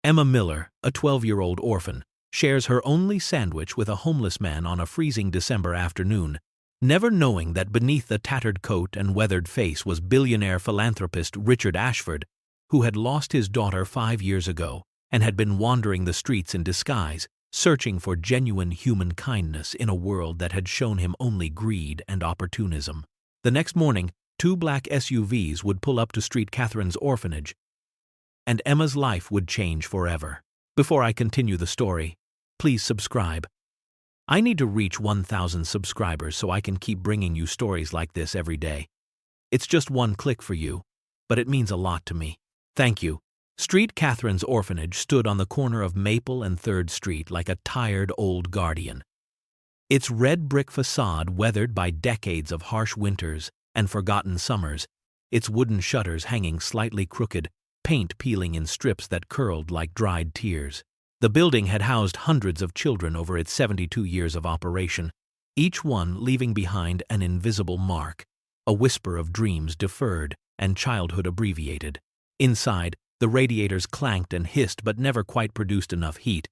Emma Miller, a 12-year-old orphan, shares her only sandwich with a homeless man on a freezing December afternoon, never knowing that beneath the tattered coat and weathered face was billionaire philanthropist Richard Ashford, who had lost his daughter 5 years ago and had been wandering the streets in disguise, searching for genuine human kindness in a world that had shown him only greed and opportunism. The next morning, 2 black SUVs would pull up to Street Catherine's orphanage, and Emma's life would change forever. Before I continue the story, please subscribe. I need to reach 1,000 subscribers so I can keep bringing you stories like this every day. It's just one click for you, but it means a lot to me. Thank you. Street Catherine's orphanage stood on the corner of Maple and 3rd Street like a tired old guardian. Its red brick facade weathered by decades of harsh winters and forgotten summers, its wooden shutters hanging slightly crooked, paint peeling in strips that curled like dried tears. The building had housed hundreds of children over its 72 years of operation, each one leaving behind an invisible mark, a whisper of dreams deferred and childhood abbreviated. Inside, the radiators clanked and hissed but never quite produced enough heat,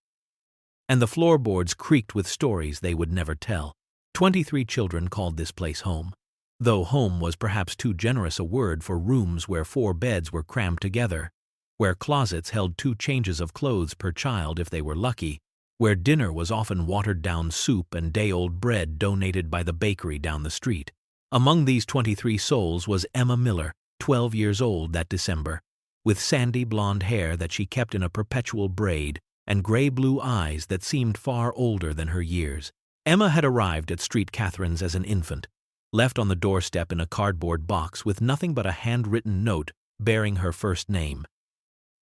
and the floorboards creaked with stories they would never tell. 23 children called this place home, though home was perhaps too generous a word for rooms where 4 beds were crammed together, where closets held 2 changes of clothes per child if they were lucky, where dinner was often watered-down soup and day-old bread donated by the bakery down the street. Among these 23 souls was Emma Miller, 12 years old that December, with sandy blonde hair that she kept in a perpetual braid and gray-blue eyes that seemed far older than her years. Emma had arrived at Street Catherine's as an infant, left on the doorstep in a cardboard box with nothing but a handwritten note bearing her first name.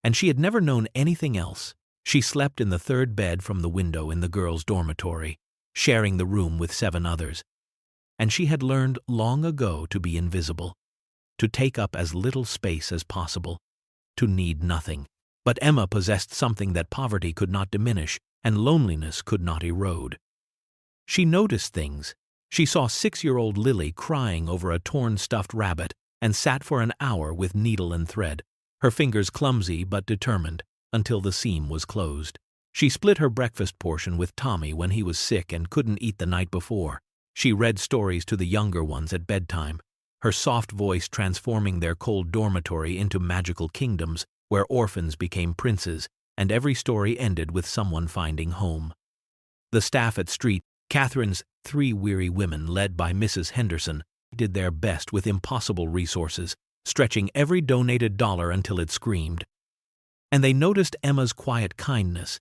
And she had never known anything else. She slept in the 3rd bed from the window in the girls' dormitory, sharing the room with 7 others. And she had learned long ago to be invisible, to take up as little space as possible, to need nothing. But Emma possessed something that poverty could not diminish and loneliness could not erode. She noticed things. She saw 6-year-old Lily crying over a torn stuffed rabbit and sat for an hour with needle and thread, her fingers clumsy but determined, until the seam was closed. She split her breakfast portion with Tommy when he was sick and couldn't eat the night before. She read stories to the younger ones at bedtime, her soft voice transforming their cold dormitory into magical kingdoms where orphans became princes, and every story ended with someone finding home. The staff at Street Catherine's 3 weary women, led by Mrs. Henderson, did their best with impossible resources, stretching every donated dollar until it screamed. And they noticed Emma's quiet kindness,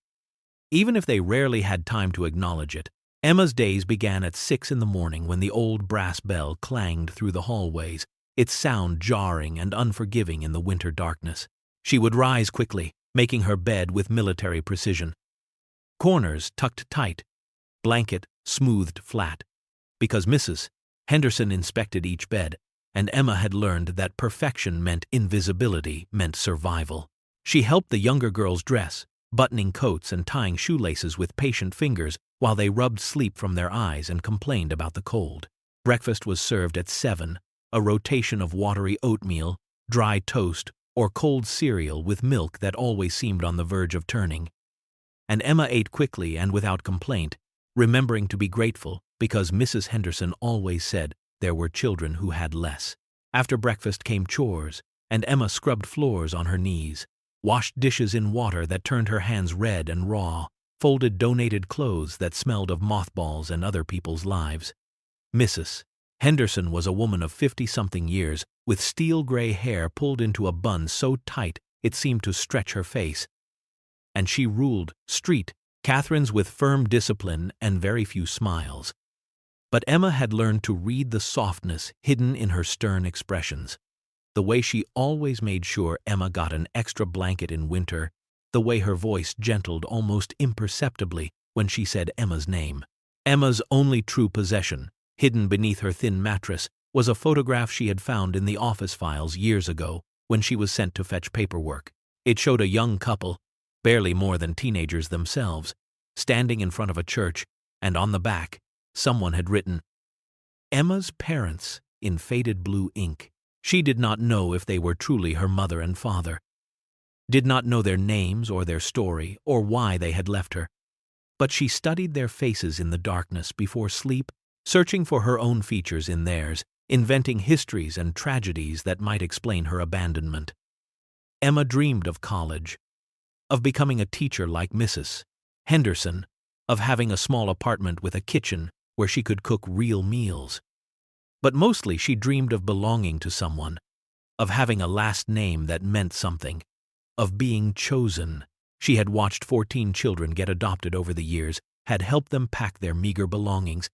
even if they rarely had time to acknowledge it. Emma's days began at 6 in the morning when the old brass bell clanged through the hallways, its sound jarring and unforgiving in the winter darkness. She would rise quickly, making her bed with military precision. Corners tucked tight, blanket smoothed flat, because Mrs. Henderson inspected each bed, and Emma had learned that perfection meant invisibility, meant survival. She helped the younger girls dress, buttoning coats and tying shoelaces with patient fingers while they rubbed sleep from their eyes and complained about the cold. Breakfast was served at 7, a rotation of watery oatmeal, dry toast, or cold cereal with milk that always seemed on the verge of turning. And Emma ate quickly and without complaint, remembering to be grateful because Mrs. Henderson always said there were children who had less. After breakfast came chores, and Emma scrubbed floors on her knees, washed dishes in water that turned her hands red and raw, folded donated clothes that smelled of mothballs and other people's lives. Mrs. Henderson was a woman of 50-something years, with steel-gray hair pulled into a bun so tight it seemed to stretch her face. And she ruled Street Catherine's with firm discipline and very few smiles. But Emma had learned to read the softness hidden in her stern expressions. The way she always made sure Emma got an extra blanket in winter, the way her voice gentled almost imperceptibly when she said Emma's name. Emma's only true possession, hidden beneath her thin mattress, was a photograph she had found in the office files years ago when she was sent to fetch paperwork. It showed a young couple, barely more than teenagers themselves, standing in front of a church, and on the back, someone had written, "Emma's parents," in faded blue ink. She did not know if they were truly her mother and father. did not know their names or their story or why they had left her. But she studied their faces in the darkness before sleep, searching for her own features in theirs, inventing histories and tragedies that might explain her abandonment. Emma dreamed of college, of becoming a teacher like Mrs. Henderson, of having a small apartment with a kitchen where she could cook real meals. But mostly she dreamed of belonging to someone, of having a last name that meant something, of being chosen. She had watched 14 children get adopted over the years, had helped them pack their meager belongings,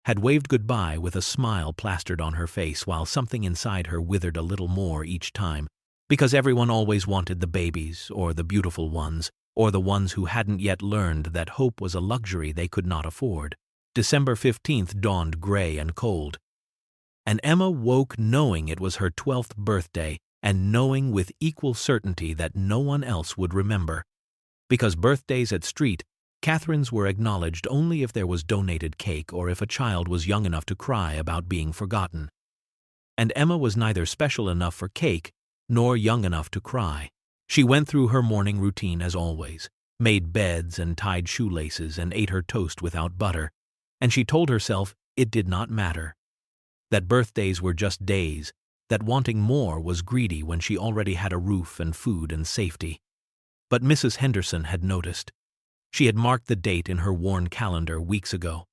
had waved goodbye with a smile plastered on her face while something inside her withered a little more each time, because everyone always wanted the babies, or the beautiful ones, or the ones who hadn't yet learned that hope was a luxury they could not afford. December 15th dawned gray and cold, and Emma woke knowing it was her 12th birthday and knowing with equal certainty that no one else would remember. Because birthdays at Street Catherine's were acknowledged only if there was donated cake or if a child was young enough to cry about being forgotten. And Emma was neither special enough for cake nor young enough to cry. She went through her morning routine as always, made beds and tied shoelaces and ate her toast without butter, and she told herself it did not matter, that birthdays were just days, that wanting more was greedy when she already had a roof and food and safety. But Mrs. Henderson had noticed. She had marked the date in her worn calendar weeks ago.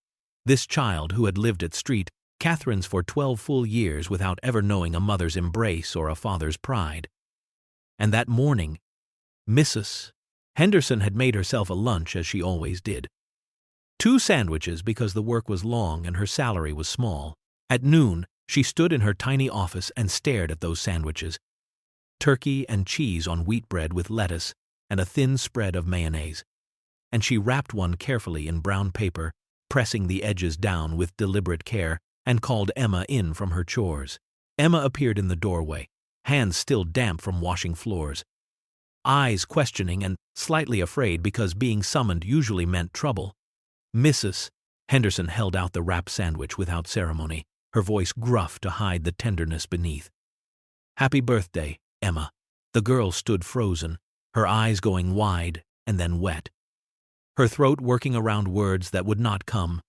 This child who had lived at Street Catherine's for 12 full years without ever knowing a mother's embrace or a father's pride. And that morning, Mrs. Henderson had made herself a lunch as she always did. 2 sandwiches because the work was long and her salary was small. At noon, she stood in her tiny office and stared at those sandwiches. Turkey and cheese on wheat bread with lettuce and a thin spread of mayonnaise. And she wrapped one carefully in brown paper, pressing the edges down with deliberate care, and called Emma in from her chores. Emma appeared in the doorway, hands still damp from washing floors, eyes questioning and slightly afraid because being summoned usually meant trouble. Mrs. Henderson held out the wrapped sandwich without ceremony, her voice gruff to hide the tenderness beneath. "Happy birthday, Emma." The girl stood frozen, her eyes going wide and then wet, her throat working around words that would not come,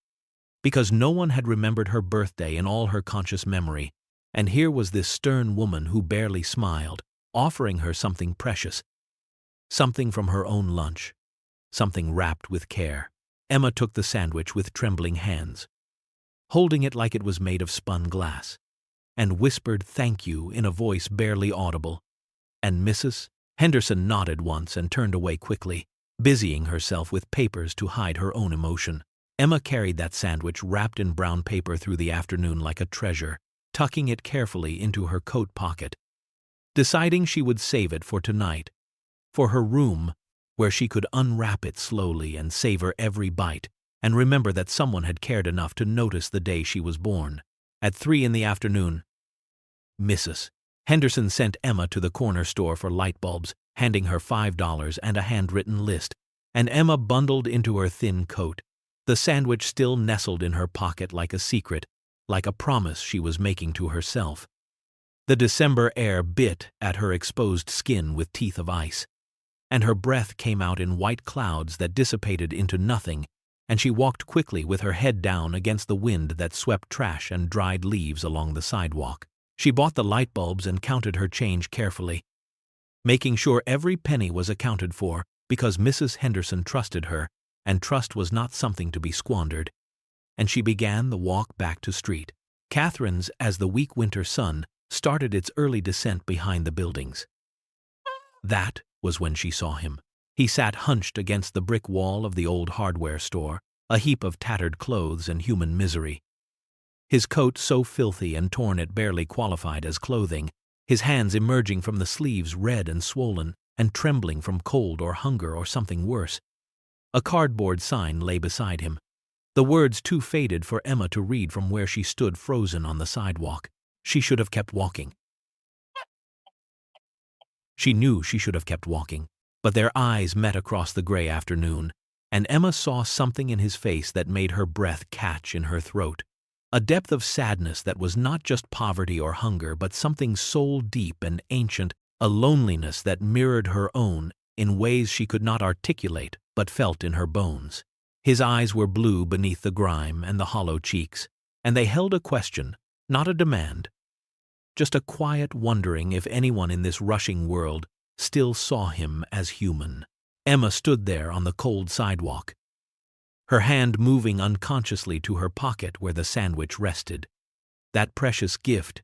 because no one had remembered her birthday in all her conscious memory, and here was this stern woman who barely smiled, offering her something precious, something from her own lunch, something wrapped with care. Emma took the sandwich with trembling hands, holding it like it was made of spun glass, and whispered thank you in a voice barely audible, and Mrs. Henderson nodded once and turned away quickly, busying herself with papers to hide her own emotion. Emma carried that sandwich wrapped in brown paper through the afternoon like a treasure, tucking it carefully into her coat pocket, deciding she would save it for tonight, for her room, where she could unwrap it slowly and savor every bite, and remember that someone had cared enough to notice the day she was born. At 3 in the afternoon, Mrs. Henderson sent Emma to the corner store for light bulbs, handing her $5 and a handwritten list, and Emma bundled into her thin coat, the sandwich still nestled in her pocket like a secret, like a promise she was making to herself. The December air bit at her exposed skin with teeth of ice, and her breath came out in white clouds that dissipated into nothing, and she walked quickly with her head down against the wind that swept trash and dried leaves along the sidewalk. She bought the light bulbs and counted her change carefully, making sure every penny was accounted for because Mrs. Henderson trusted her, and trust was not something to be squandered. And she began the walk back to Street Catherine's as the weak winter sun started its early descent behind the buildings. That was when she saw him. He sat hunched against the brick wall of the old hardware store, a heap of tattered clothes and human misery. His coat so filthy and torn it barely qualified as clothing, his hands emerging from the sleeves red and swollen and trembling from cold or hunger or something worse. A cardboard sign lay beside him, the words too faded for Emma to read from where she stood frozen on the sidewalk. She should have kept walking. She knew she should have kept walking, but their eyes met across the gray afternoon, and Emma saw something in his face that made her breath catch in her throat. A depth of sadness that was not just poverty or hunger but something soul-deep and ancient, a loneliness that mirrored her own in ways she could not articulate but felt in her bones. His eyes were blue beneath the grime and the hollow cheeks, and they held a question, not a demand, just a quiet wondering if anyone in this rushing world still saw him as human. Emma stood there on the cold sidewalk, her hand moving unconsciously to her pocket where the sandwich rested. That precious gift,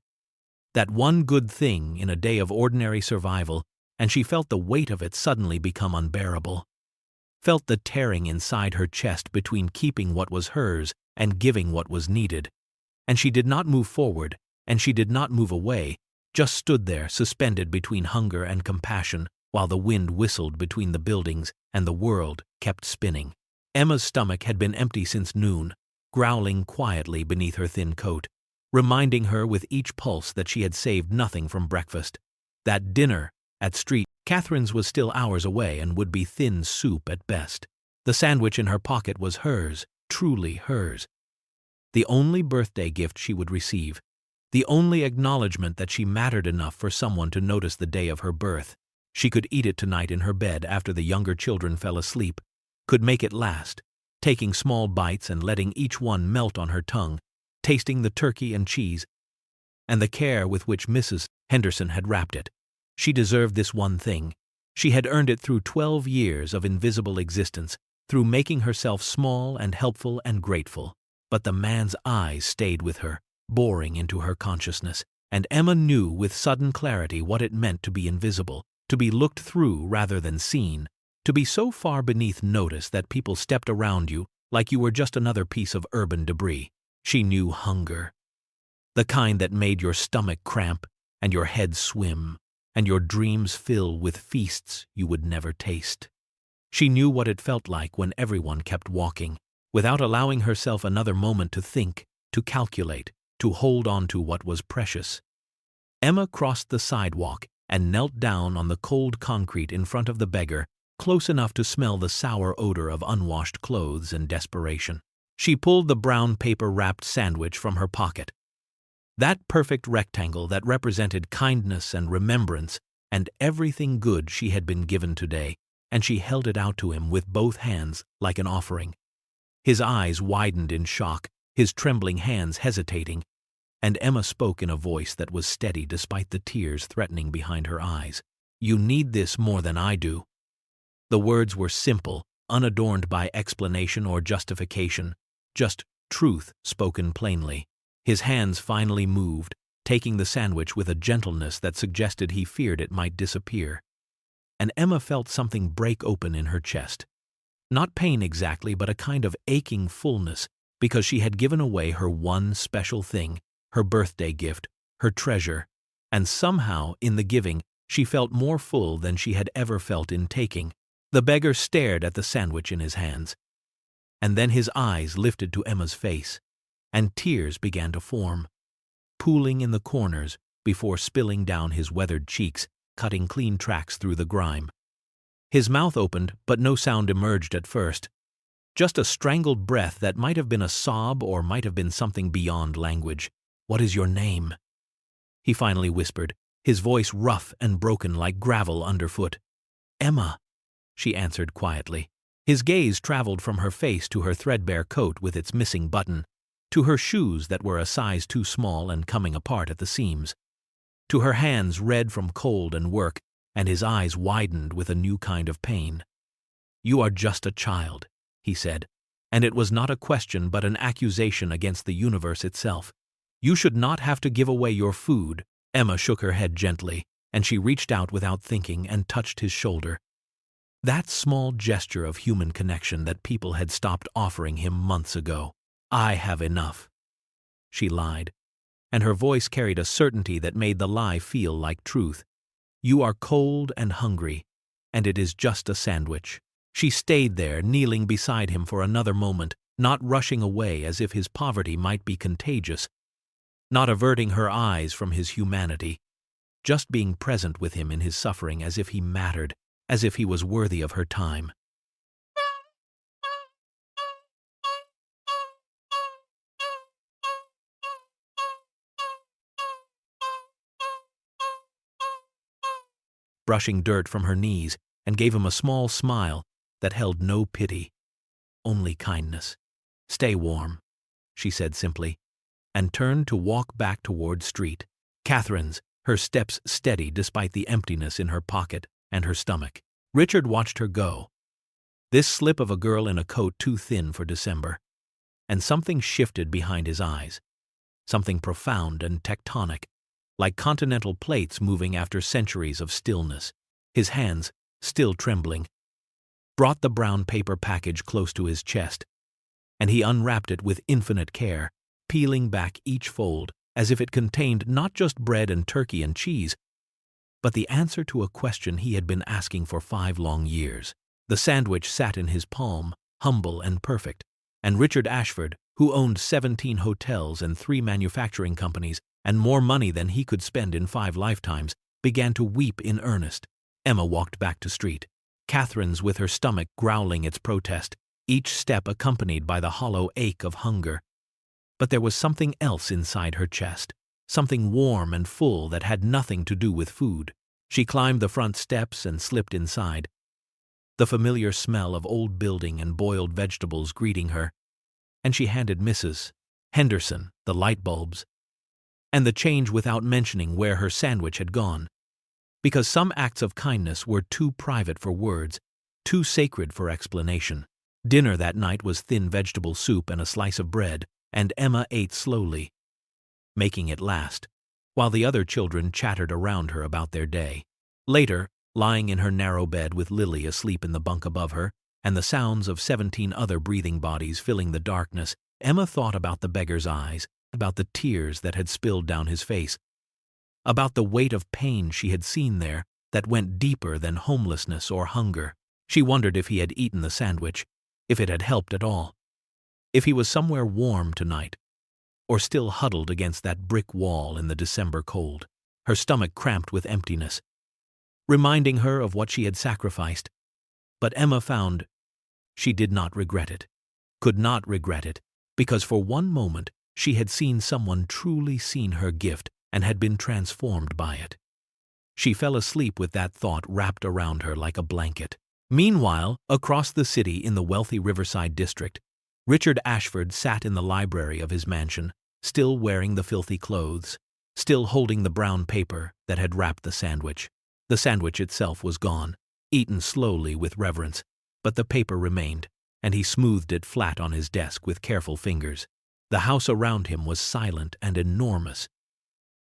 that one good thing in a day of ordinary survival, and she felt the weight of it suddenly become unbearable. Felt the tearing inside her chest between keeping what was hers and giving what was needed. And she did not move forward, and she did not move away, just stood there suspended between hunger and compassion while the wind whistled between the buildings and the world kept spinning. Emma's stomach had been empty since noon, growling quietly beneath her thin coat, reminding her with each pulse that she had saved nothing from breakfast. That dinner at Street Catherine's was still hours away and would be thin soup at best. The sandwich in her pocket was hers, truly hers. The only birthday gift she would receive, the only acknowledgement that she mattered enough for someone to notice the day of her birth. She could eat it tonight in her bed after the younger children fell asleep, could make it last, taking small bites and letting each one melt on her tongue, tasting the turkey and cheese, and the care with which Mrs. Henderson had wrapped it. She deserved this one thing. She had earned it through 12 years of invisible existence, through making herself small and helpful and grateful. But the man's eyes stayed with her, boring into her consciousness, and Emma knew with sudden clarity what it meant to be invisible, to be looked through rather than seen, to be so far beneath notice that people stepped around you like you were just another piece of urban debris. She knew hunger, the kind that made your stomach cramp and your head swim, and your dreams fill with feasts you would never taste. She knew what it felt like when everyone kept walking, without allowing herself another moment to think, to calculate, to hold on to what was precious. Emma crossed the sidewalk and knelt down on the cold concrete in front of the beggar, close enough to smell the sour odor of unwashed clothes and desperation. She pulled the brown paper-wrapped sandwich from her pocket, that perfect rectangle that represented kindness and remembrance and everything good she had been given today, and she held it out to him with both hands like an offering. His eyes widened in shock, his trembling hands hesitating, and Emma spoke in a voice that was steady despite the tears threatening behind her eyes. "You need this more than I do." The words were simple, unadorned by explanation or justification, just truth spoken plainly. His hands finally moved, taking the sandwich with a gentleness that suggested he feared it might disappear. And Emma felt something break open in her chest. Not pain exactly, but a kind of aching fullness, because she had given away her one special thing, her birthday gift, her treasure, and somehow, in the giving, she felt more full than she had ever felt in taking. The beggar stared at the sandwich in his hands, and then his eyes lifted to Emma's face, and tears began to form, pooling in the corners before spilling down his weathered cheeks, cutting clean tracks through the grime. His mouth opened, but no sound emerged at first, just a strangled breath that might have been a sob or might have been something beyond language. "What is your name?" he finally whispered, his voice rough and broken like gravel underfoot. "Emma," she answered quietly. His gaze traveled from her face to her threadbare coat with its missing button, to her shoes that were a size too small and coming apart at the seams, to her hands red from cold and work, and his eyes widened with a new kind of pain. "You are just a child," he said, and it was not a question but an accusation against the universe itself. "You should not have to give away your food." Emma shook her head gently, and she reached out without thinking and touched his shoulder. That small gesture of human connection that people had stopped offering him months ago. "I have enough," she lied, and her voice carried a certainty that made the lie feel like truth. "You are cold and hungry, and it is just a sandwich." She stayed there, kneeling beside him for another moment, not rushing away as if his poverty might be contagious, not averting her eyes from his humanity, just being present with him in his suffering as if he mattered, as if he was worthy of her time. brushing dirt from her knees, and gave him a small smile that held no pity, only kindness. "Stay warm," she said simply, and turned to walk back toward street. Catherine's, her steps steady despite the emptiness in her pocket and her stomach. Richard watched her go. This slip of a girl in a coat too thin for December. And something shifted behind his eyes. Something profound and tectonic, like continental plates moving after centuries of stillness. His hands, still trembling, brought the brown paper package close to his chest, and he unwrapped it with infinite care, peeling back each fold as if it contained not just bread and turkey and cheese, but the answer to a question he had been asking for 5 long years. The sandwich sat in his palm, humble and perfect, and Richard Ashford, who owned 17 hotels and 3 manufacturing companies and more money than he could spend in 5 lifetimes, began to weep in earnest. Emma walked back to street, Catherine's with her stomach growling its protest, each step accompanied by the hollow ache of hunger. But there was something else inside her chest, something warm and full that had nothing to do with food. She climbed the front steps and slipped inside, the familiar smell of old building and boiled vegetables greeting her, and she handed Mrs. Henderson the light bulbs and the change without mentioning where her sandwich had gone. Because some acts of kindness were too private for words, too sacred for explanation. Dinner that night was thin vegetable soup and a slice of bread, and Emma ate slowly, making it last, while the other children chattered around her about their day. Later, lying in her narrow bed with Lily asleep in the bunk above her, and the sounds of 17 other breathing bodies filling the darkness, Emma thought about the beggar's eyes, about the tears that had spilled down his face, about the weight of pain she had seen there that went deeper than homelessness or hunger. She wondered if he had eaten the sandwich, if it had helped at all, if he was somewhere warm tonight, or still huddled against that brick wall in the December cold. Her stomach cramped with emptiness, reminding her of what she had sacrificed. But Emma found she did not regret it, could not regret it, because for one moment she had seen someone truly seen her gift and had been transformed by it. She fell asleep with that thought wrapped around her like a blanket. Meanwhile, across the city in the wealthy Riverside district, Richard Ashford sat in the library of his mansion, still wearing the filthy clothes, still holding the brown paper that had wrapped the sandwich. The sandwich itself was gone, eaten slowly with reverence, but the paper remained, and he smoothed it flat on his desk with careful fingers. The house around him was silent and enormous.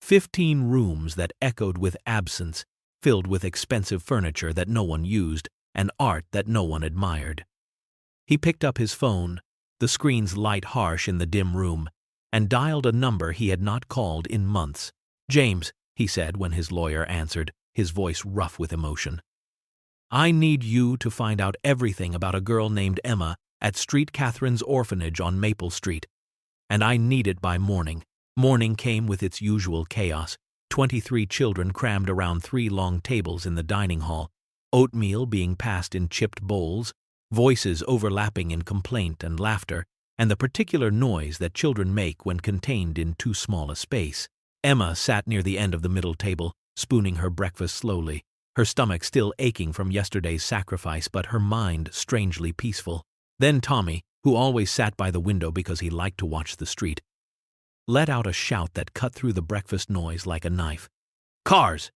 15 rooms that echoed with absence, filled with expensive furniture that no one used, and art that no one admired. He picked up his phone, the screen's light harsh in the dim room, and dialed a number he had not called in months. "James," he said when his lawyer answered, his voice rough with emotion. "I need you to find out everything about a girl named Emma at St. Catherine's Orphanage on Maple Street. And I need it by morning." Morning came with its usual chaos. 23 children crammed around 3 long tables in the dining hall, oatmeal being passed in chipped bowls, voices overlapping in complaint and laughter, and the particular noise that children make when contained in too small a space. Emma sat near the end of the middle table, spooning her breakfast slowly, her stomach still aching from yesterday's sacrifice but her mind strangely peaceful. Then Tommy, who always sat by the window because he liked to watch the street, let out a shout that cut through the breakfast noise like a knife. "Cars!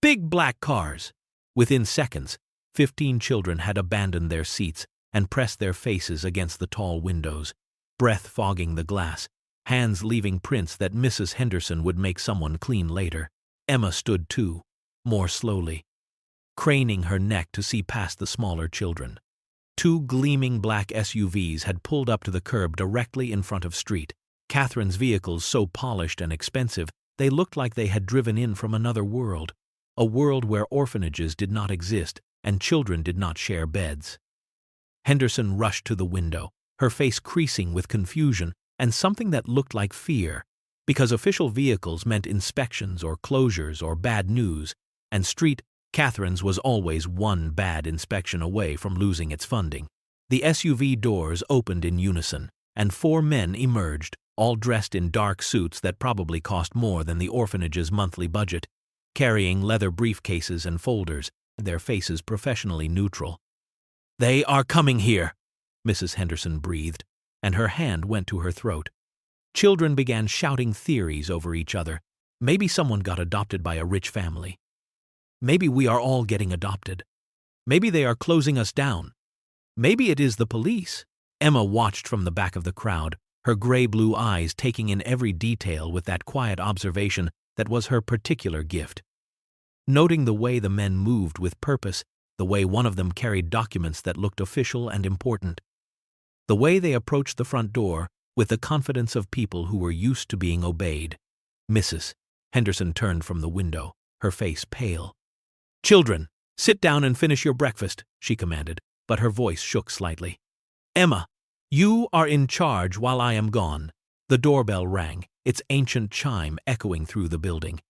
Big black cars!" Within seconds, 15 children had abandoned their seats and pressed their faces against the tall windows, breath fogging the glass, hands leaving prints that Mrs. Henderson would make someone clean later. Emma stood too, more slowly, craning her neck to see past the smaller children. 2 gleaming black SUVs had pulled up to the curb directly in front of street. Catherine's vehicles so polished and expensive they looked like they had driven in from another world, a world where orphanages did not exist and children did not share beds. Henderson rushed to the window, her face creasing with confusion and something that looked like fear, because official vehicles meant inspections or closures or bad news, and St. Catherine's was always one bad inspection away from losing its funding. The SUV doors opened in unison, and 4 men emerged, all dressed in dark suits that probably cost more than the orphanage's monthly budget. carrying leather briefcases and folders, their faces professionally neutral. "They are coming here," Mrs. Henderson breathed, and her hand went to her throat. Children began shouting theories over each other. Maybe someone got adopted by a rich family. Maybe we are all getting adopted. Maybe they are closing us down. Maybe it is the police. Emma watched from the back of the crowd, her gray-blue eyes taking in every detail with that quiet observation that was her particular gift. Noting the way the men moved with purpose, the way one of them carried documents that looked official and important, the way they approached the front door with the confidence of people who were used to being obeyed. Mrs. Henderson turned from the window, her face pale. "Children, sit down and finish your breakfast," she commanded, but her voice shook slightly. "Emma, you are in charge while I am gone." The doorbell rang, its ancient chime echoing through the building.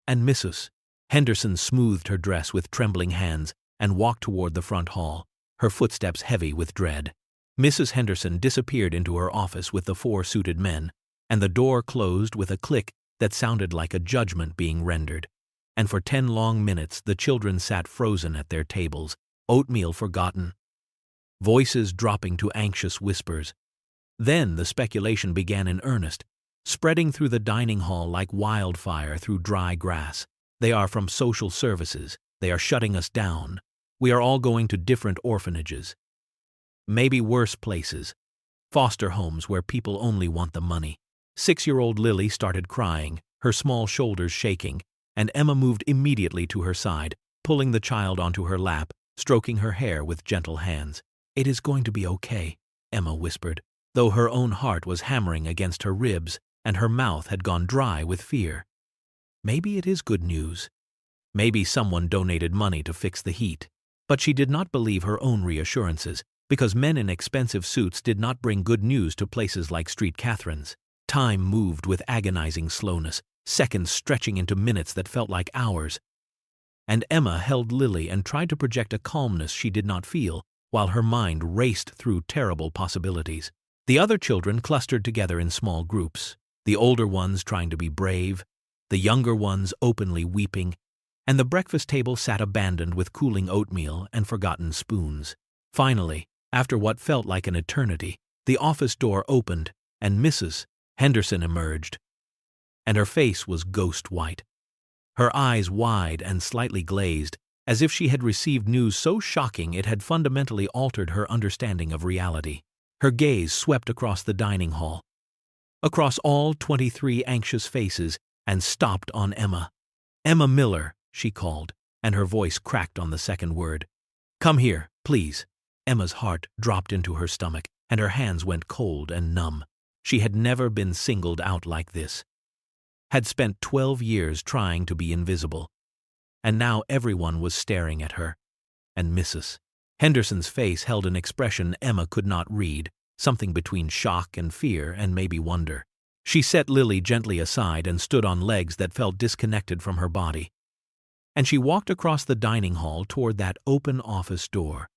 And Mrs. Henderson smoothed her dress with trembling hands and walked toward the front hall, her footsteps heavy with dread. Mrs. Henderson disappeared into her office with the 4 suited men, and the door closed with a click that sounded like a judgment being rendered. And for 10 long minutes the children sat frozen at their tables, oatmeal forgotten, voices dropping to anxious whispers. Then the speculation began in earnest, spreading through the dining hall like wildfire through dry grass. "They are from social services. They are shutting us down. We are all going to different orphanages. Maybe worse places. Foster homes where people only want the money." 6-year-old Lily started crying, her small shoulders shaking, and Emma moved immediately to her side, pulling the child onto her lap, stroking her hair with gentle hands. "It is going to be okay," Emma whispered, though her own heart was hammering against her ribs and her mouth had gone dry with fear. Maybe it is good news. Maybe someone donated money to fix the heat. But she did not believe her own reassurances, because men in expensive suits did not bring good news to places like Street Catherine's. Time moved with agonizing slowness, seconds stretching into minutes that felt like hours. And Emma held Lily and tried to project a calmness she did not feel, while her mind raced through terrible possibilities. The other children clustered together in small groups, the older ones trying to be brave, the younger ones openly weeping, and the breakfast table sat abandoned with cooling oatmeal and forgotten spoons. Finally, after what felt like an eternity, the office door opened and Mrs. Henderson emerged. And her face was ghost white, her eyes wide and slightly glazed, as if she had received news so shocking it had fundamentally altered her understanding of reality. Her gaze swept across the dining hall, across all 23 anxious faces, and stopped on Emma. "Emma Miller," she called, and her voice cracked on the second word. "Come here, please." Emma's heart dropped into her stomach, and her hands went cold and numb. She had never been singled out like this. Had spent 12 years trying to be invisible. And now everyone was staring at her. And Mrs. Henderson's face held an expression Emma could not read, something between shock and fear and maybe wonder. She set Lily gently aside and stood on legs that felt disconnected from her body. And she walked across the dining hall toward that open office door,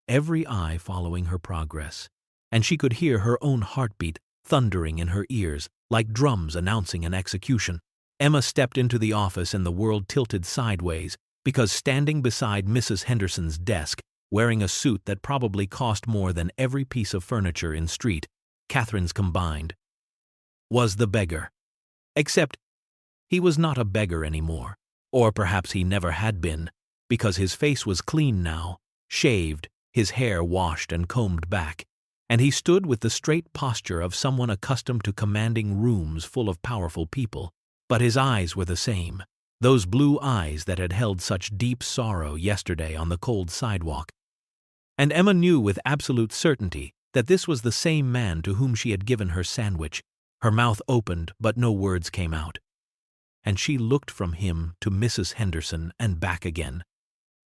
every eye following her progress. And she could hear her own heartbeat thundering in her ears, like drums announcing an execution. Emma stepped into the office and the world tilted sideways, because standing beside Mrs. Henderson's desk, wearing a suit that probably cost more than every piece of furniture in Street Catherine's combined, was the beggar. Except he was not a beggar anymore, or perhaps he never had been, because his face was clean now, shaved, his hair washed and combed back, and he stood with the straight posture of someone accustomed to commanding rooms full of powerful people. But his eyes were the same, those blue eyes that had held such deep sorrow yesterday on the cold sidewalk. And Emma knew with absolute certainty that this was the same man to whom she had given her sandwich. Her mouth opened, but no words came out. And she looked from him to Mrs. Henderson and back again,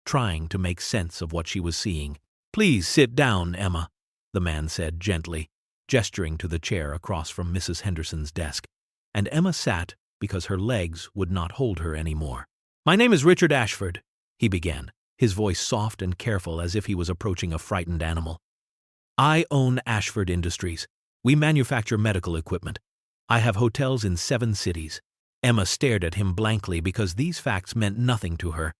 trying to make sense of what she was seeing. "Please sit down, Emma," the man said gently, gesturing to the chair across from Mrs. Henderson's desk. And Emma sat because her legs would not hold her anymore. "My name is Richard Ashford," he began, his voice soft and careful as if he was approaching a frightened animal. "I own Ashford Industries. We manufacture medical equipment. I have hotels in 7 cities. Emma stared at him blankly because these facts meant nothing to her.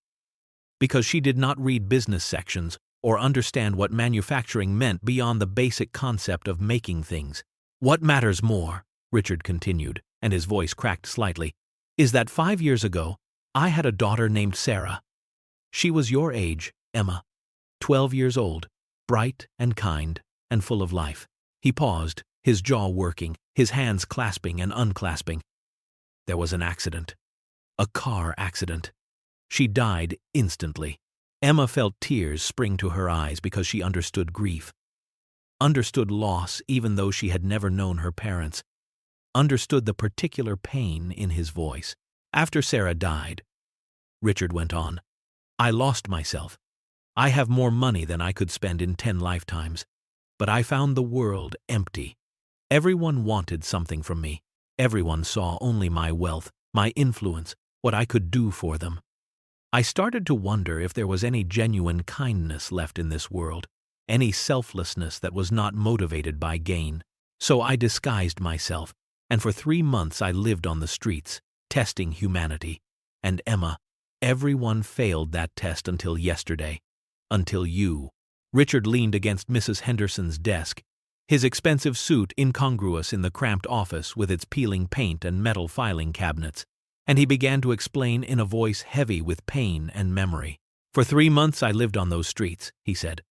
Because she did not read business sections or understand what manufacturing meant beyond the basic concept of making things. What matters more, Richard continued, and his voice cracked slightly, is that 5 years ago, I had a daughter named Sarah. She was your age, Emma, 12 years old, bright and kind and full of life. He paused, his jaw working, his hands clasping and unclasping. There was an accident. A car accident. She died instantly. Emma felt tears spring to her eyes because she understood grief. Understood loss even though she had never known her parents. Understood the particular pain in his voice. After Sarah died, Richard went on, I lost myself. I have more money than I could spend in 10 lifetimes. But I found the world empty. Everyone wanted something from me. Everyone saw only my wealth, my influence, what I could do for them. I started to wonder if there was any genuine kindness left in this world, any selflessness that was not motivated by gain. So I disguised myself, and for 3 months I lived on the streets, testing humanity. And Emma, everyone failed that test until yesterday. Until you. Richard leaned against Mrs. Henderson's desk, his expensive suit incongruous in the cramped office with its peeling paint and metal filing cabinets, and he began to explain in a voice heavy with pain and memory. For 3 months I lived on those streets, he said.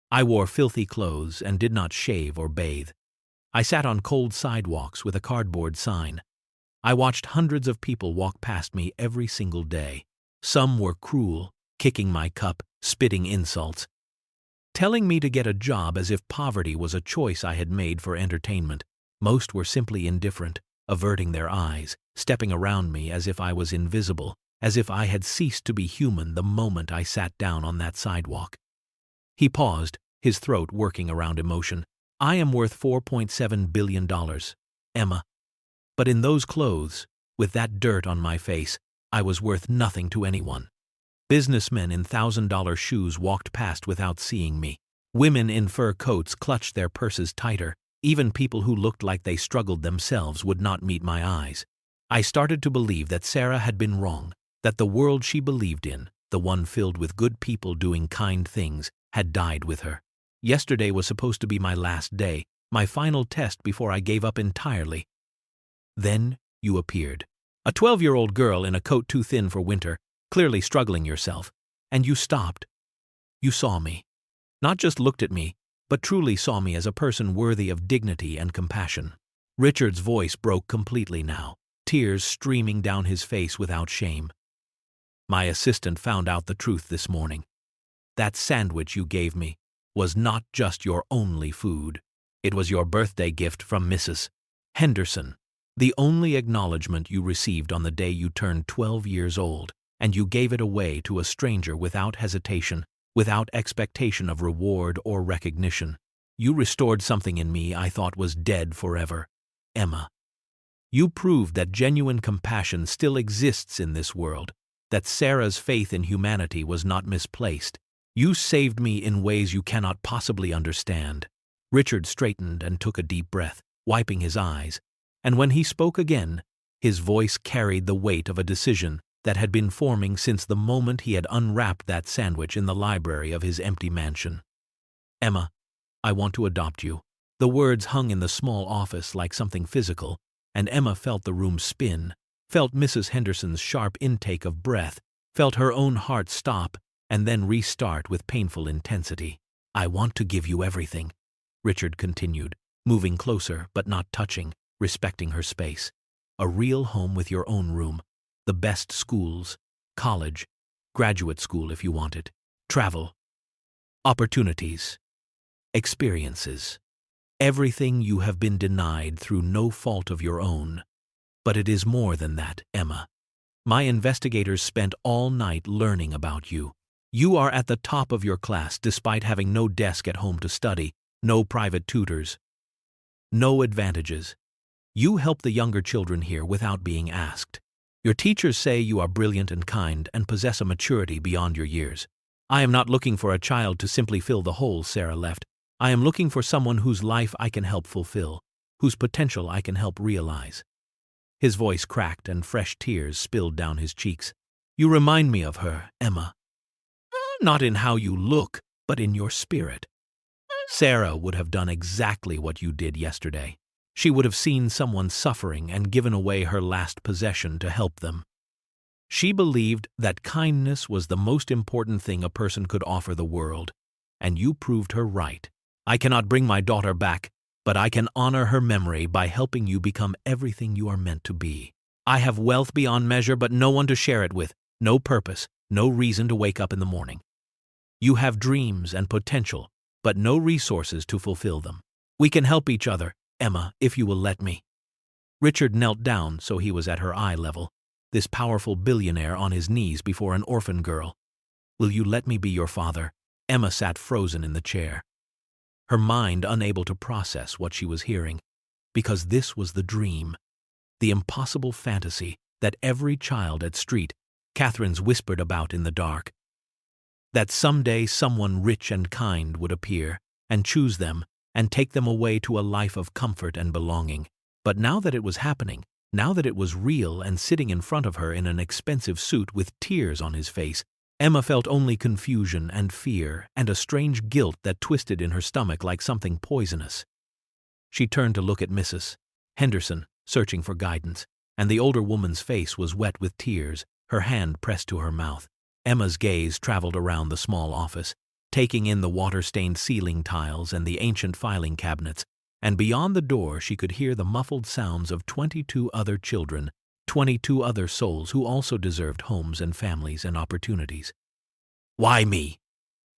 I wore filthy clothes and did not shave or bathe. I sat on cold sidewalks with a cardboard sign. I watched hundreds of people walk past me every single day. Some were cruel, kicking my cup, spitting insults, telling me to get a job as if poverty was a choice I had made for entertainment. Most were simply indifferent, averting their eyes, stepping around me as if I was invisible, as if I had ceased to be human the moment I sat down on that sidewalk. He paused, his throat working around emotion. I am worth $4.7 billion, Emma. But in those clothes, with that dirt on my face, I was worth nothing to anyone. Businessmen in $1,000 shoes walked past without seeing me. Women in fur coats clutched their purses tighter. Even people who looked like they struggled themselves would not meet my eyes. I started to believe that Sarah had been wrong, that the world she believed in, the one filled with good people doing kind things, had died with her. Yesterday was supposed to be my last day, my final test before I gave up entirely. Then you appeared. A 12-year-old girl in a coat too thin for winter, clearly struggling yourself, and you stopped. You saw me. Not just looked at me, but truly saw me as a person worthy of dignity and compassion. Richard's voice broke completely now, tears streaming down his face without shame. My assistant found out the truth this morning. That sandwich you gave me was not just your only food. It was your birthday gift from Mrs. Henderson, the only acknowledgement you received on the day you turned 12 years old. And you gave it away to a stranger without hesitation, without expectation of reward or recognition. You restored something in me I thought was dead forever, Emma. You proved that genuine compassion still exists in this world, that Sarah's faith in humanity was not misplaced. You saved me in ways you cannot possibly understand. Richard straightened and took a deep breath, wiping his eyes, and when he spoke again, his voice carried the weight of a decision that had been forming since the moment he had unwrapped that sandwich in the library of his empty mansion. Emma, I want to adopt you. The words hung in the small office like something physical, and Emma felt the room spin, felt Mrs. Henderson's sharp intake of breath, felt her own heart stop and then restart with painful intensity. I want to give you everything, Richard continued, moving closer but not touching, respecting her space. A real home with your own room. The best schools, college, graduate school if you want it, travel, opportunities, experiences, everything you have been denied through no fault of your own. But it is more than that, Emma. My investigators spent all night learning about you. You are at the top of your class despite having no desk at home to study, no private tutors, no advantages. You help the younger children here without being asked. Your teachers say you are brilliant and kind and possess a maturity beyond your years. I am not looking for a child to simply fill the hole Sarah left. I am looking for someone whose life I can help fulfill, whose potential I can help realize. His voice cracked and fresh tears spilled down his cheeks. "You remind me of her, Emma. Not in how you look, but in your spirit. Sarah would have done exactly what you did yesterday. She would have seen someone suffering and given away her last possession to help them. She believed that kindness was the most important thing a person could offer the world, and you proved her right. I cannot bring my daughter back, but I can honor her memory by helping you become everything you are meant to be. I have wealth beyond measure, but no one to share it with, no purpose, no reason to wake up in the morning. You have dreams and potential, but no resources to fulfill them. We can help each other, Emma, if you will let me." Richard knelt down so he was at her eye level, this powerful billionaire on his knees before an orphan girl. "Will you let me be your father?" Emma sat frozen in the chair, her mind unable to process what she was hearing, because this was the dream, the impossible fantasy that every child at Street Catherine's whispered about in the dark. That someday someone rich and kind would appear and choose them and take them away to a life of comfort and belonging. But now that it was happening, now that it was real and sitting in front of her in an expensive suit with tears on his face, Emma felt only confusion and fear and a strange guilt that twisted in her stomach like something poisonous. She turned to look at Mrs. Henderson, searching for guidance, and the older woman's face was wet with tears, her hand pressed to her mouth. Emma's gaze traveled around the small office, taking in the water-stained ceiling tiles and the ancient filing cabinets, and beyond the door she could hear the muffled sounds of 22 other children, 22 other souls who also deserved homes and families and opportunities. "Why me?"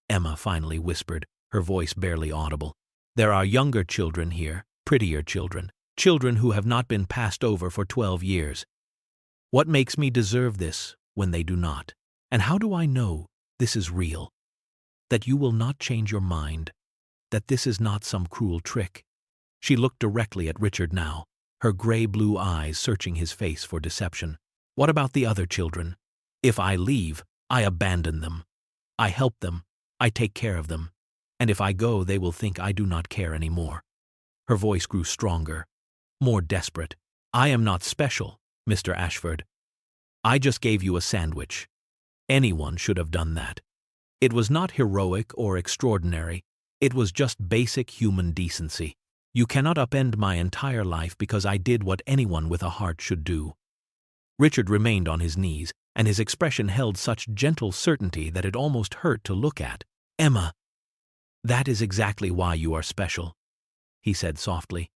Emma finally whispered, her voice barely audible. "There are younger children here, prettier children, children who have not been passed over for 12 years. What makes me deserve this when they do not? And how do I know this is real? That you will not change your mind, that this is not some cruel trick?" She looked directly at Richard now, her gray-blue eyes searching his face for deception. "What about the other children? If I leave, I abandon them. I help them, I take care of them, and if I go they will think I do not care anymore." Her voice grew stronger, more desperate. "I am not special, Mr. Ashford. I just gave you a sandwich. Anyone should have done that. It was not heroic or extraordinary, it was just basic human decency. You cannot upend my entire life because I did what anyone with a heart should do." Richard remained on his knees, and his expression held such gentle certainty that it almost hurt to look at. "Emma, that is exactly why you are special," he said softly.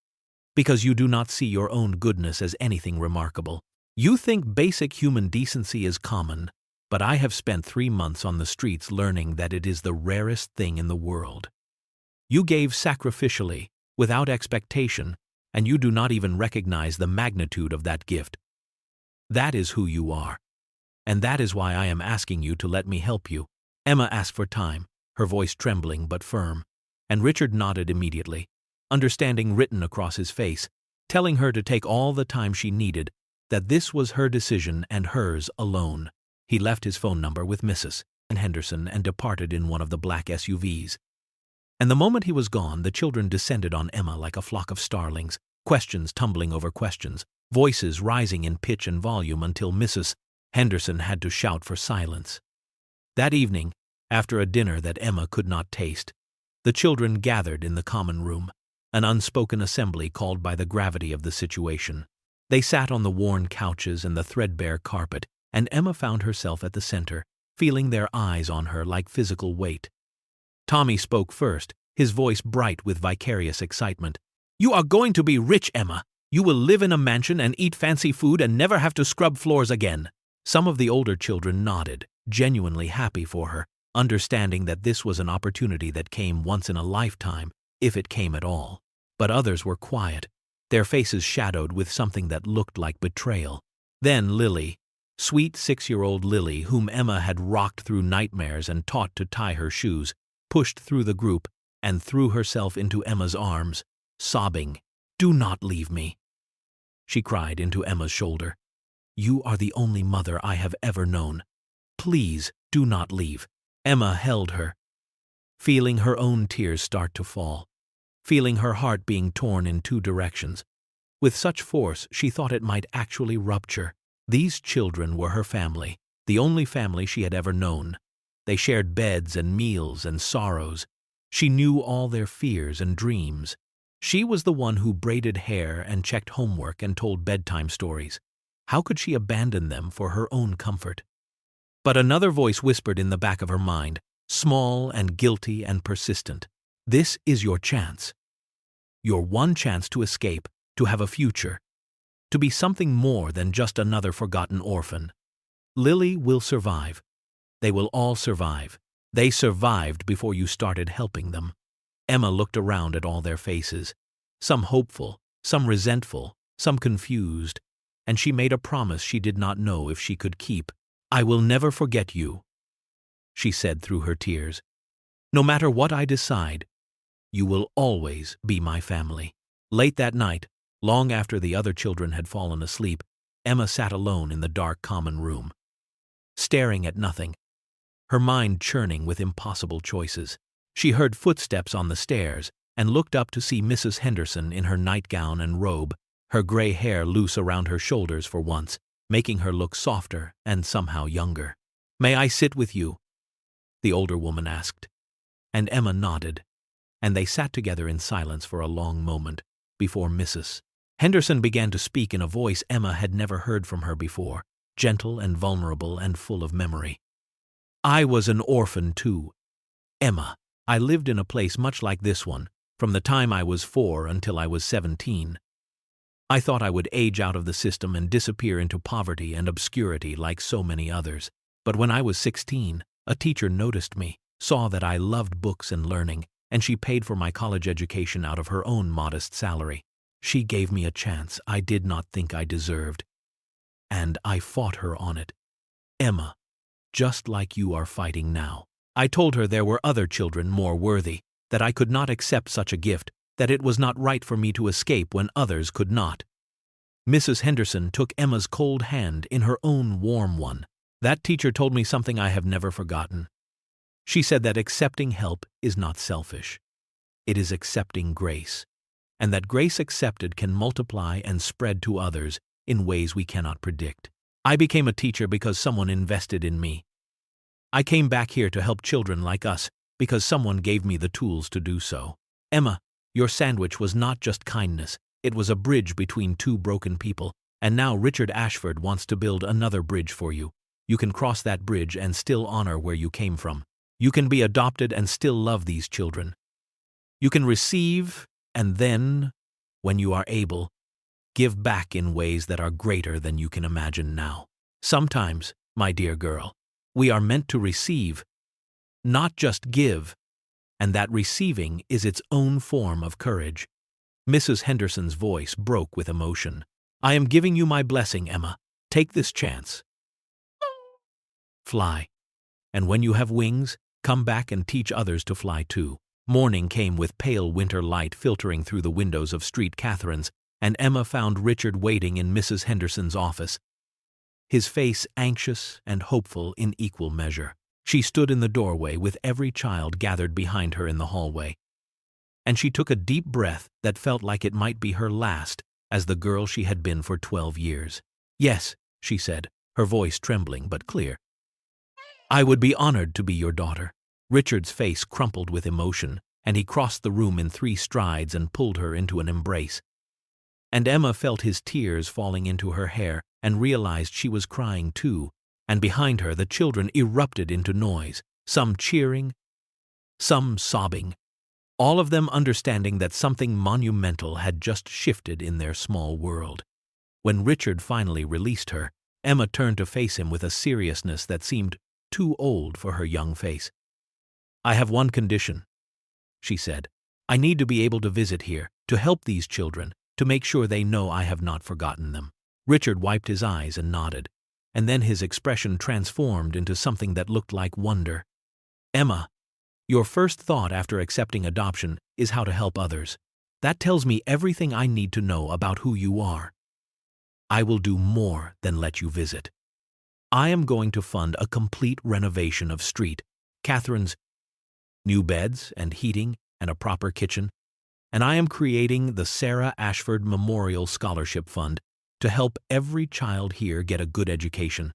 "Because you do not see your own goodness as anything remarkable. You think basic human decency is common, but I have spent 3 months on the streets learning that it is the rarest thing in the world. You gave sacrificially, without expectation, and you do not even recognize the magnitude of that gift. That is who you are, and that is why I am asking you to let me help you." Emma asked for time, her voice trembling but firm, and Richard nodded immediately, understanding written across his face, telling her to take all the time she needed, that this was her decision and hers alone. He left his phone number with Mrs. Henderson and departed in one of the black SUVs. And the moment he was gone, the children descended on Emma like a flock of starlings, questions tumbling over questions, voices rising in pitch and volume until Mrs. Henderson had to shout for silence. That evening, after a dinner that Emma could not taste, the children gathered in the common room, an unspoken assembly called by the gravity of the situation. They sat on the worn couches and the threadbare carpet, and Emma found herself at the center, feeling their eyes on her like physical weight. Tommy spoke first, his voice bright with vicarious excitement. "You are going to be rich, Emma. You will live in a mansion and eat fancy food and never have to scrub floors again." Some of the older children nodded, genuinely happy for her, understanding that this was an opportunity that came once in a lifetime, if it came at all. But others were quiet, their faces shadowed with something that looked like betrayal. Then Lily, sweet 6-year-old Lily, whom Emma had rocked through nightmares and taught to tie her shoes, pushed through the group and threw herself into Emma's arms, sobbing, "Do not leave me," she cried into Emma's shoulder. "You are the only mother I have ever known. Please do not leave." Emma held her, feeling her own tears start to fall, feeling her heart being torn in 2 directions. With such force, she thought it might actually rupture. These children were her family, the only family she had ever known. They shared beds and meals and sorrows. She knew all their fears and dreams. She was the one who braided hair and checked homework and told bedtime stories. How could she abandon them for her own comfort? But another voice whispered in the back of her mind, small and guilty and persistent. This is your chance. Your one chance to escape, to have a future, to be something more than just another forgotten orphan. Lily will survive. They will all survive. They survived before you started helping them. Emma looked around at all their faces, some hopeful, some resentful, some confused, and she made a promise she did not know if she could keep. "I will never forget you," she said through her tears. "No matter what I decide, you will always be my family." Late that night, long after the other children had fallen asleep, Emma sat alone in the dark common room, staring at nothing, her mind churning with impossible choices. She heard footsteps on the stairs and looked up to see Mrs. Henderson in her nightgown and robe, her gray hair loose around her shoulders for once, making her look softer and somehow younger. "May I sit with you?" the older woman asked, and Emma nodded, and they sat together in silence for a long moment before Mrs. Henderson began to speak in a voice Emma had never heard from her before, gentle and vulnerable and full of memory. "I was an orphan too, Emma. I lived in a place much like this one, from the time I was 4 until I was 17. I thought I would age out of the system and disappear into poverty and obscurity like so many others. But when I was 16, a teacher noticed me, saw that I loved books and learning, and she paid for my college education out of her own modest salary. She gave me a chance I did not think I deserved, and I fought her on it. Emma, just like you are fighting now. I told her there were other children more worthy, that I could not accept such a gift, that it was not right for me to escape when others could not." Mrs. Henderson took Emma's cold hand in her own warm one. "That teacher told me something I have never forgotten. She said that accepting help is not selfish. It is accepting grace, and that grace accepted can multiply and spread to others in ways we cannot predict. I became a teacher because someone invested in me. I came back here to help children like us because someone gave me the tools to do so. Emma, your sandwich was not just kindness, it was a bridge between two broken people, and now Richard Ashford wants to build another bridge for you. You can cross that bridge and still honor where you came from. You can be adopted and still love these children. You can receive, and then, when you are able, give back in ways that are greater than you can imagine now. Sometimes, my dear girl, we are meant to receive, not just give, and that receiving is its own form of courage." Mrs. Henderson's voice broke with emotion. "I am giving you my blessing, Emma. Take this chance. Fly. And when you have wings, come back and teach others to fly too." Morning came with pale winter light filtering through the windows of Street Catherine's, and Emma found Richard waiting in Mrs. Henderson's office, his face anxious and hopeful in equal measure. She stood in the doorway with every child gathered behind her in the hallway, and she took a deep breath that felt like it might be her last as the girl she had been for 12 years. "Yes," she said, her voice trembling but clear. "I would be honored to be your daughter." Richard's face crumpled with emotion, and he crossed the room in 3 strides and pulled her into an embrace. And Emma felt his tears falling into her hair and realized she was crying too, and behind her the children erupted into noise, some cheering, some sobbing, all of them understanding that something monumental had just shifted in their small world. When Richard finally released her, Emma turned to face him with a seriousness that seemed too old for her young face. "I have one condition," she said. "I need to be able to visit here, to help these children, to make sure they know I have not forgotten them." Richard wiped his eyes and nodded, and then his expression transformed into something that looked like wonder. "Emma, your first thought after accepting adoption is how to help others. That tells me everything I need to know about who you are. I will do more than let you visit. I am going to fund a complete renovation of Street Catherine's, new beds and heating and a proper kitchen, and I am creating the Sarah Ashford Memorial Scholarship Fund to help every child here get a good education."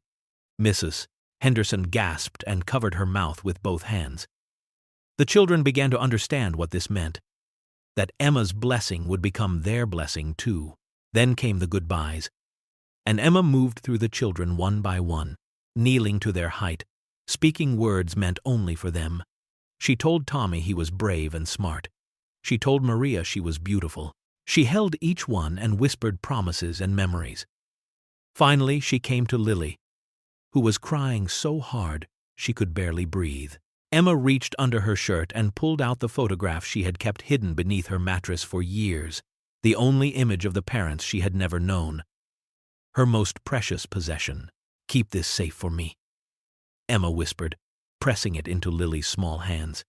Mrs. Henderson gasped and covered her mouth with both hands. The children began to understand what this meant, that Emma's blessing would become their blessing too. Then came the goodbyes, and Emma moved through the children one by one, kneeling to their height, speaking words meant only for them. She told Tommy he was brave and smart. She told Maria she was beautiful. She held each one and whispered promises and memories. Finally, she came to Lily, who was crying so hard she could barely breathe. Emma reached under her shirt and pulled out the photograph she had kept hidden beneath her mattress for years, the only image of the parents she had never known. Her most precious possession. "Keep this safe for me," Emma whispered, pressing it into Lily's small hands.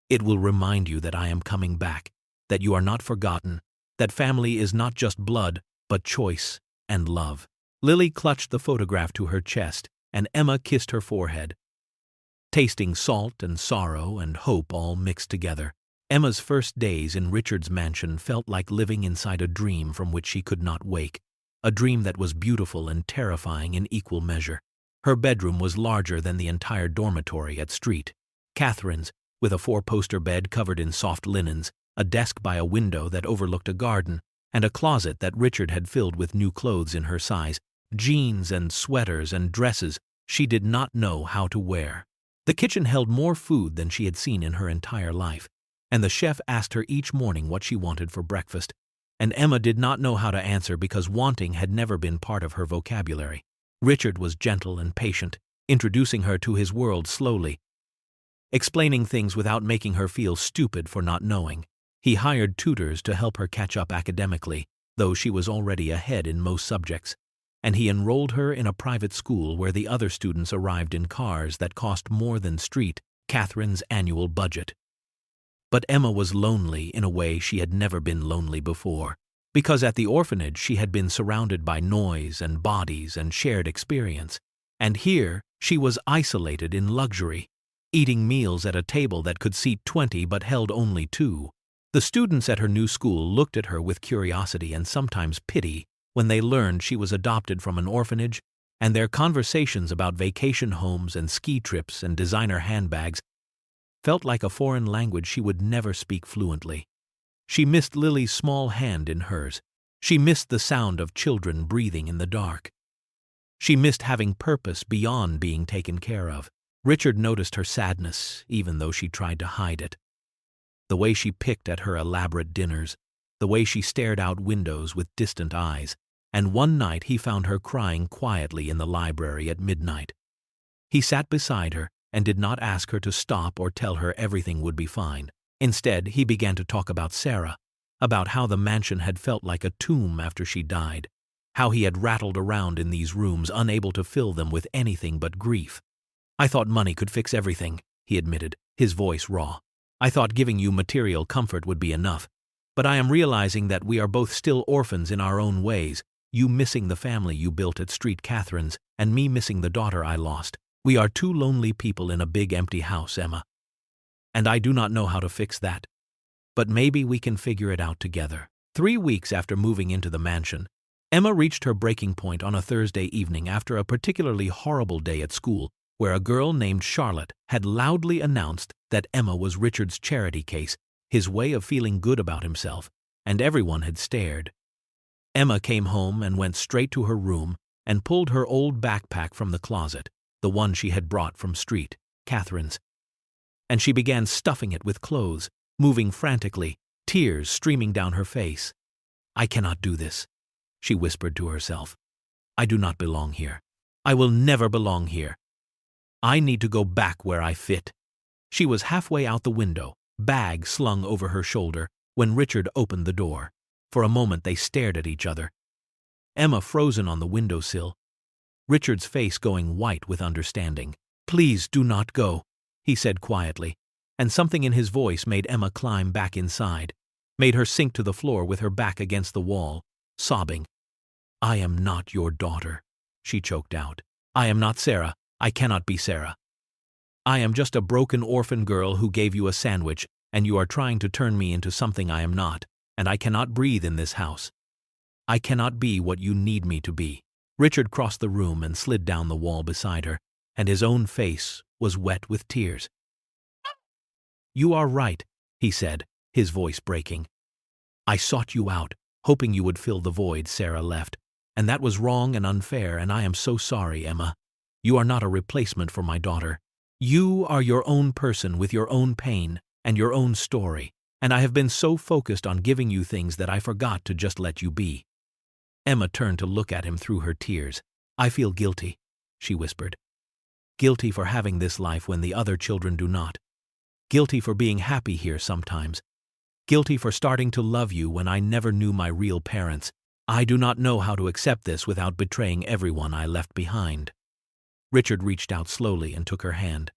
"It will remind you that I am coming back, that you are not forgotten, that family is not just blood, but choice and love." Lily clutched the photograph to her chest, and Emma kissed her forehead, tasting salt and sorrow and hope all mixed together. Emma's first days in Richard's mansion felt like living inside a dream from which she could not wake, a dream that was beautiful and terrifying in equal measure. Her bedroom was larger than the entire dormitory at Street Catherine's, with a 4-poster bed covered in soft linens, a desk by a window that overlooked a garden, and a closet that Richard had filled with new clothes in her size, jeans and sweaters and dresses she did not know how to wear. The kitchen held more food than she had seen in her entire life, and the chef asked her each morning what she wanted for breakfast, and Emma did not know how to answer because wanting had never been part of her vocabulary. Richard was gentle and patient, introducing her to his world slowly, explaining things without making her feel stupid for not knowing. He hired tutors to help her catch up academically, though she was already ahead in most subjects, and he enrolled her in a private school where the other students arrived in cars that cost more than Street Catherine's annual budget. But Emma was lonely in a way she had never been lonely before, because at the orphanage she had been surrounded by noise and bodies and shared experience, and here she was isolated in luxury, eating meals at a table that could seat 20 but held only 2. The students at her new school looked at her with curiosity and sometimes pity when they learned she was adopted from an orphanage, and their conversations about vacation homes and ski trips and designer handbags felt like a foreign language she would never speak fluently. She missed Lily's small hand in hers. She missed the sound of children breathing in the dark. She missed having purpose beyond being taken care of. Richard noticed her sadness, even though she tried to hide it. The way she picked at her elaborate dinners, the way she stared out windows with distant eyes, and one night he found her crying quietly in the library at midnight. He sat beside her and did not ask her to stop or tell her everything would be fine. Instead, he began to talk about Sarah, about how the mansion had felt like a tomb after she died, how he had rattled around in these rooms unable to fill them with anything but grief. "I thought money could fix everything," he admitted, his voice raw. "I thought giving you material comfort would be enough. But I am realizing that we are both still orphans in our own ways, you missing the family you built at Street Catherine's, and me missing the daughter I lost. We are 2 lonely people in a big empty house, Emma. And I do not know how to fix that. But maybe we can figure it out together." 3 weeks after moving into the mansion, Emma reached her breaking point on a Thursday evening after a particularly horrible day at school, where a girl named Charlotte had loudly announced that Emma was Richard's charity case, his way of feeling good about himself, and everyone had stared. Emma came home and went straight to her room and pulled her old backpack from the closet, the one she had brought from Street Catherine's, and she began stuffing it with clothes, moving frantically, tears streaming down her face. "I cannot do this," she whispered to herself. "I do not belong here. I will never belong here. I need to go back where I fit." She was halfway out the window, bag slung over her shoulder, when Richard opened the door. For a moment they stared at each other, Emma frozen on the windowsill, Richard's face going white with understanding. "Please do not go," he said quietly, and something in his voice made Emma climb back inside, made her sink to the floor with her back against the wall, sobbing. "I am not your daughter," she choked out. "I am not Sarah. I cannot be Sarah. I am just a broken orphan girl who gave you a sandwich, and you are trying to turn me into something I am not." and I cannot breathe in this house. I cannot be what you need me to be." Richard crossed the room and slid down the wall beside her, and his own face was wet with tears. "You are right," he said, his voice breaking. "I sought you out, hoping you would fill the void Sarah left, and that was wrong and unfair, and I am so sorry, Emma. You are not a replacement for my daughter. You are your own person with your own pain and your own story, and I have been so focused on giving you things that I forgot to just let you be." Emma turned to look at him through her tears. "I feel guilty," she whispered. "Guilty for having this life when the other children do not. Guilty for being happy here sometimes. Guilty for starting to love you when I never knew my real parents. I do not know how to accept this without betraying everyone I left behind." Richard reached out slowly and took her hand.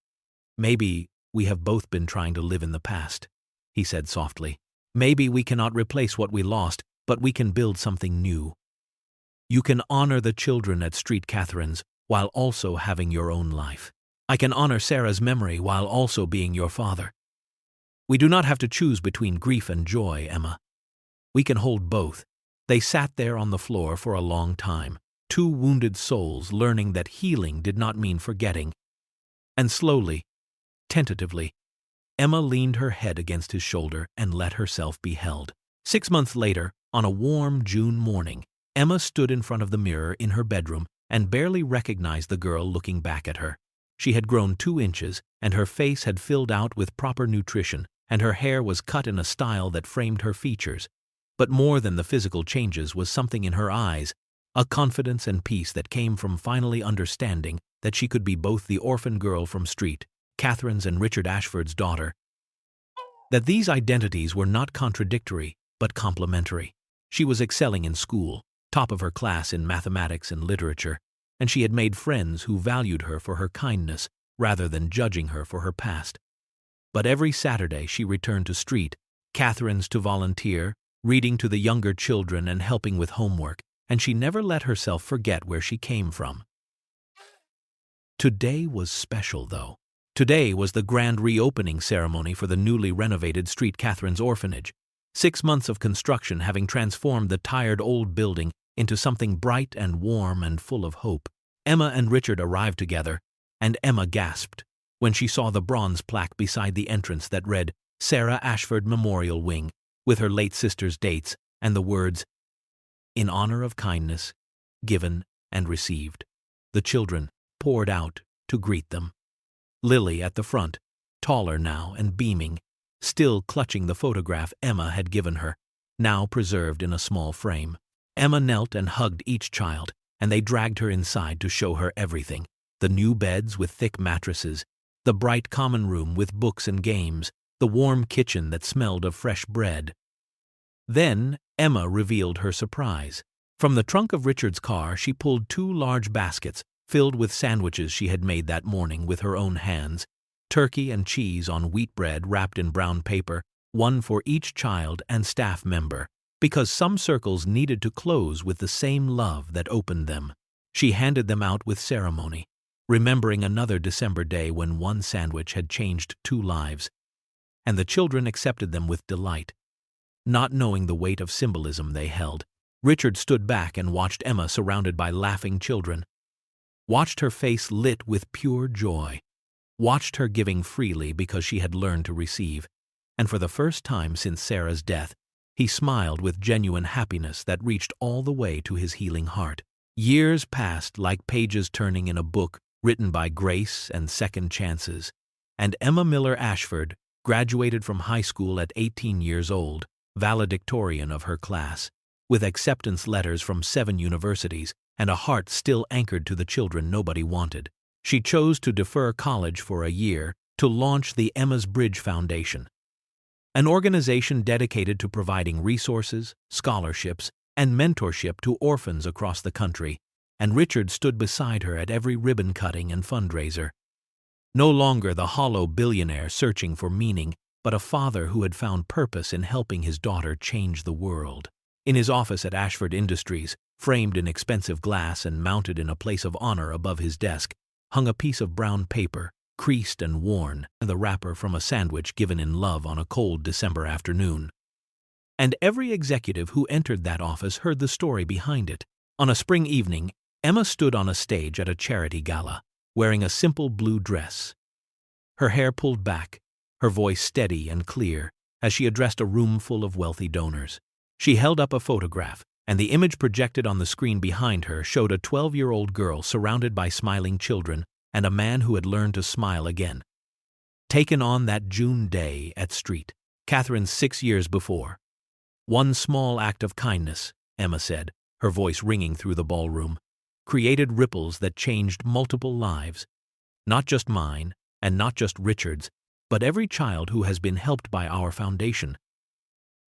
"Maybe we have both been trying to live in the past," he said softly. "Maybe we cannot replace what we lost, but we can build something new. You can honor the children at Street Catherine's while also having your own life. I can honor Sarah's memory while also being your father. We do not have to choose between grief and joy, Emma. We can hold both." They sat there on the floor for a long time, two wounded souls learning that healing did not mean forgetting. And slowly, tentatively, Emma leaned her head against his shoulder and let herself be held. 6 months later, on a warm June morning, Emma stood in front of the mirror in her bedroom and barely recognized the girl looking back at her. She had grown 2 inches, and her face had filled out with proper nutrition, and her hair was cut in a style that framed her features. But more than the physical changes was something in her eyes, a confidence and peace that came from finally understanding that she could be both the orphan girl from Street Catherine's and Richard Ashford's daughter. That these identities were not contradictory, but complementary. She was excelling in school, top of her class in mathematics and literature, and she had made friends who valued her for her kindness rather than judging her for her past. But every Saturday she returned to Street Catherine's to volunteer, reading to the younger children and helping with homework, and she never let herself forget where she came from. Today was special, though. Today was the grand reopening ceremony for the newly renovated Street Catherine's Orphanage. 6 months of construction having transformed the tired old building into something bright and warm and full of hope. Emma and Richard arrived together, and Emma gasped when she saw the bronze plaque beside the entrance that read Sarah Ashford Memorial Wing, with her late sister's dates and the words, "In honor of kindness, given and received." The children poured out to greet them. Lily at the front, taller now and beaming, still clutching the photograph Emma had given her, now preserved in a small frame. Emma knelt and hugged each child, and they dragged her inside to show her everything: the new beds with thick mattresses, the bright common room with books and games, the warm kitchen that smelled of fresh bread. Then Emma revealed her surprise. From the trunk of Richard's car she pulled 2 large baskets filled with sandwiches she had made that morning with her own hands, turkey and cheese on wheat bread wrapped in brown paper, one for each child and staff member, because some circles needed to close with the same love that opened them. She handed them out with ceremony, remembering another December day when one sandwich had changed 2 lives, and the children accepted them with delight. Not knowing the weight of symbolism they held, Richard stood back and watched Emma surrounded by laughing children, watched her face lit with pure joy, watched her giving freely because she had learned to receive, and for the first time since Sarah's death, he smiled with genuine happiness that reached all the way to his healing heart. Years passed like pages turning in a book written by grace and second chances, and Emma Miller Ashford graduated from high school at 18 years old, valedictorian of her class, with acceptance letters from 7 universities and a heart still anchored to the children nobody wanted. She chose to defer college for a year to launch the Emma's Bridge Foundation, an organization dedicated to providing resources, scholarships, and mentorship to orphans across the country, and Richard stood beside her at every ribbon cutting and fundraiser. No longer the hollow billionaire searching for meaning, but a father who had found purpose in helping his daughter change the world. In his office at Ashford Industries, framed in expensive glass and mounted in a place of honor above his desk, hung a piece of brown paper, creased and worn, the wrapper from a sandwich given in love on a cold December afternoon. And every executive who entered that office heard the story behind it. On a spring evening, Emma stood on a stage at a charity gala, wearing a simple blue dress. Her hair pulled back, her voice steady and clear, as she addressed a room full of wealthy donors. She held up a photograph, and the image projected on the screen behind her showed a 12-year-old girl surrounded by smiling children and a man who had learned to smile again. Taken on that June day at Street, Catherine's 6 years before. One small act of kindness, Emma said, her voice ringing through the ballroom, created ripples that changed multiple lives. Not just mine, and not just Richard's, but every child who has been helped by our foundation.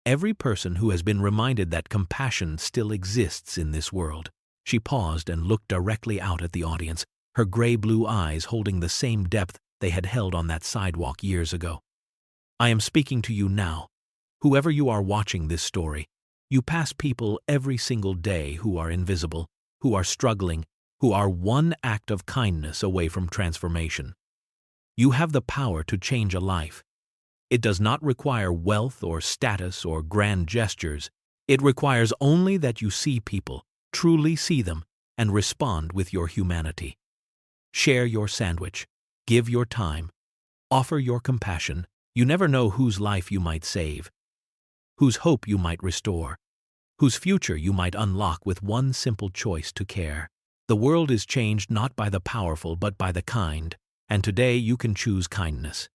Every person who has been reminded that compassion still exists in this world. She paused and looked directly out at the audience, her gray-blue eyes holding the same depth they had held on that sidewalk years ago. I am speaking to you now. Whoever you are watching this story, you pass people every single day who are invisible, who are struggling, who are one act of kindness away from transformation. You have the power to change a life. It does not require wealth or status or grand gestures. It requires only that you see people, truly see them, and respond with your humanity. Share your sandwich. Give your time. Offer your compassion. You never know whose life you might save, whose hope you might restore, whose future you might unlock with one simple choice to care. The world is changed not by the powerful but by the kind, and today you can choose kindness.